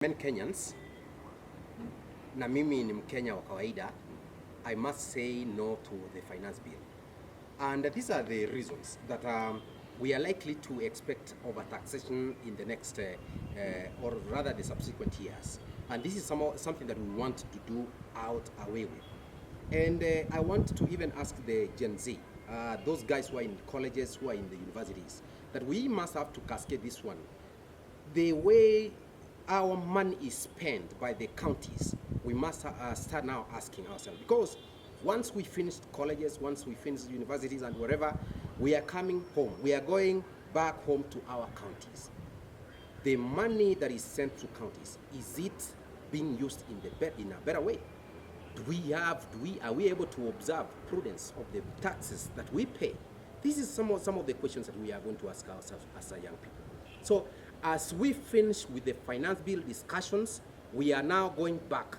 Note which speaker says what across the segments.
Speaker 1: Men Kenyans, na mimi ni Mkenya wa kawaida, I must say no to the finance bill. And these are the reasons that we are likely to expect overtaxation in the next, or rather the subsequent years. And this is something that we want to do away with. And I want to even ask the Gen Z, those guys who are in colleges, who are in the universities, that we must have to cascade this one. The way our money is spent by the counties, we must start now asking ourselves, because once we finish colleges, once we finish universities and wherever, we are coming home. We are going back home to our counties. The money that is sent to counties, is it being used in a better way? Are we able to observe prudence of the taxes that we pay? This is some of the questions that we are going to ask ourselves as a young people. So as we finish with the finance bill discussions, we are now going back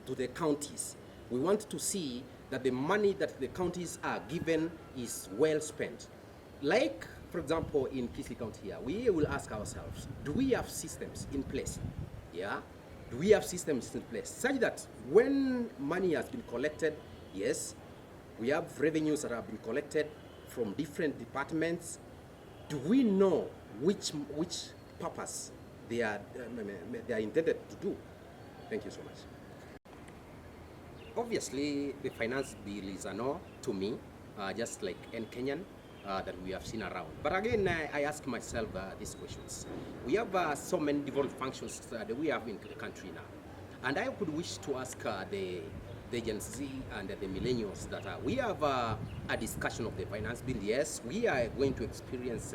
Speaker 1: to the counties. We want to see that the money that the counties are given is well spent. Like, for example, in Kisii County here, we will ask ourselves, do we have systems in place? Yeah? Do we have systems in place such that when money has been collected, yes, we have revenues that have been collected from different departments. Do we know which purpose they are intended to do? Thank you so much. Obviously, the finance bill is a no to me, just like any Kenyan that we have seen around. But again, I ask myself these questions. We have so many different functions that we have in the country now. And I could wish to ask the Gen Z and the millennials that we have a discussion of the finance bill. Yes, we are going to experience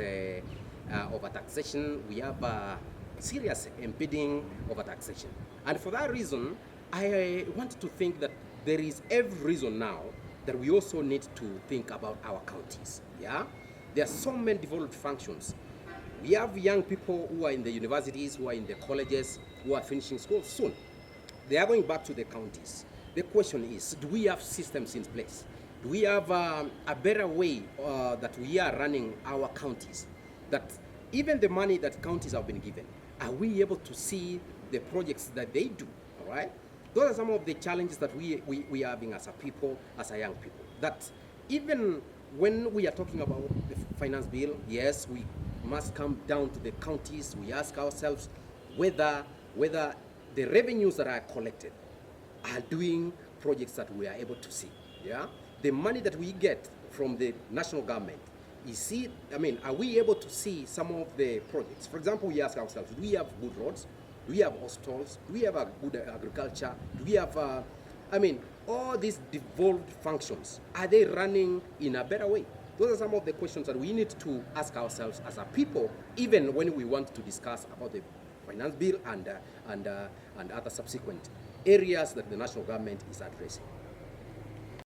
Speaker 1: overtaxation. We have serious impeding overtaxation. And for that reason, I want to think that there is every reason now that we also need to think about our counties. Yeah, there are so many developed functions. We have young people who are in the universities, who are in the colleges, who are finishing school soon. They are going back to the counties. The question is, do we have systems in place? Do we have a better way that we are running our counties? That even the money that counties have been given, are we able to see the projects that they do? All right? Those are some of the challenges that we are having as a people, as a young people. That even when we are talking about the finance bill, yes, we must come down to the counties. We ask ourselves whether the revenues that are collected are doing projects that we are able to see. Yeah, the money that we get from the national government, are we able to see some of the projects? For example, we ask ourselves, do we have good roads? Do we have hospitals? Do we have a good agriculture? Do we have, all these devolved functions, are they running in a better way? Those are some of the questions that we need to ask ourselves as a people, even when we want to discuss about the finance bill and other subsequent areas that the national government is addressing.